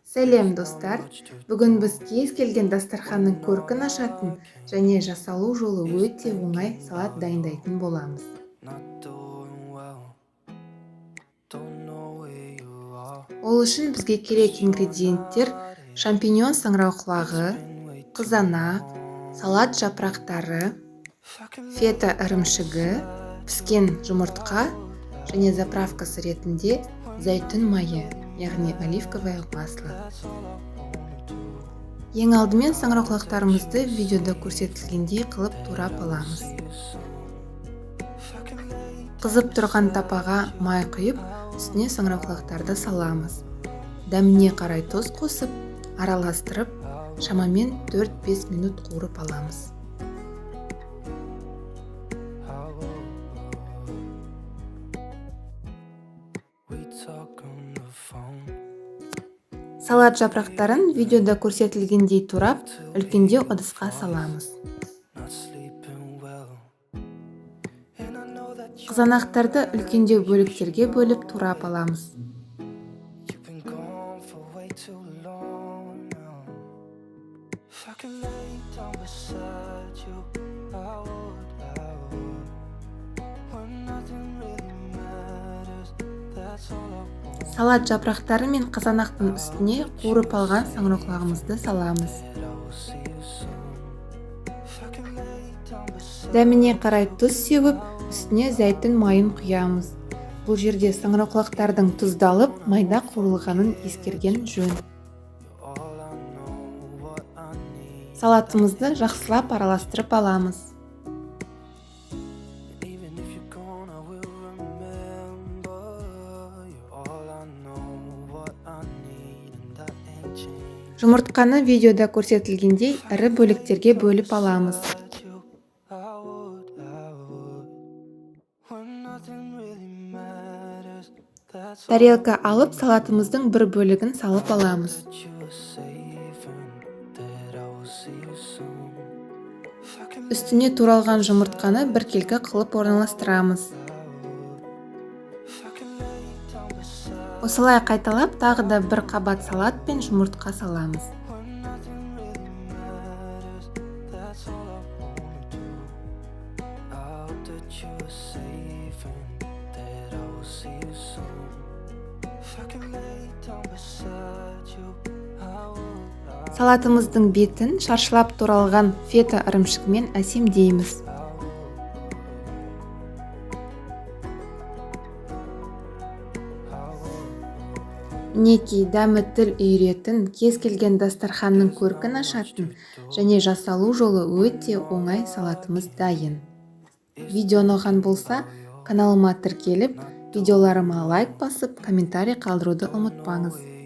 Сәлем достар! Бүгін біз кез келген дастарханның көркін ашатын және жасалу жолы өте оңай салат дайындайтын боламыз. Ол үшін бізге керек ингредиенттер: шампиньон саңырауқұлағы, қызанақ, салат жапырақтары, фета ірімшігі, піскен жұмыртқа және заправкасы ретінде зәйтүн майы, яғни оливковое масло. Ең алдымен саңырауқұлақтарымызды видеода көрсетілгендей қылып турап аламыз. Қызып тұрған тапаға май құйып, үстіне саңырауқұлақтарды саламыз. Дәміне қарай тұз қосып, араластырып, шамамен 4-5 минут қуырып аламыз. Салат жапырақтарын видеода көрсетілгендей турап, үлкендеу ыдысқа саламыз. Қызанақтарды үлкендеу бөліктерге бөліп турап аламыз. Салат жапырақтары мен қызанақтың үстіне қуырып алған саңырауқұлағымызды саламыз. Дәміне қарай тұз сеуіп, үстіне зәйтүн майын құямыз. Бұл жерде саңырауқұлақтардың тұздалып, майда қуырылғанын ескерген жөн. Салатымызды жақсылап араластырып аламыз. Жұмыртқаны видеода көрсетілгендей ірі бөліктерге бөліп аламыз. Тарелка алып, салатымыздың бір бөлігін салып аламыз. Үстіне туралған жұмыртқаны біркелкі қылып орналастырамыз. Осылай қайталап, тағы да бір қабат салат пен жұмыртқа саламыз. Салатымыздың бетін шаршылап туралған фета ірімшігімен әсемдейміз. Мінекей, дәмі тіл үйіретін, кез келген дастарханның көркін ашатын және жасалу жолы өте оңай салатымыз дайын. Видео ұнаған болса, каналыма тіркеліп, видеоларыма лайк басып, комментарий қалдыруды ұмытпаңыз.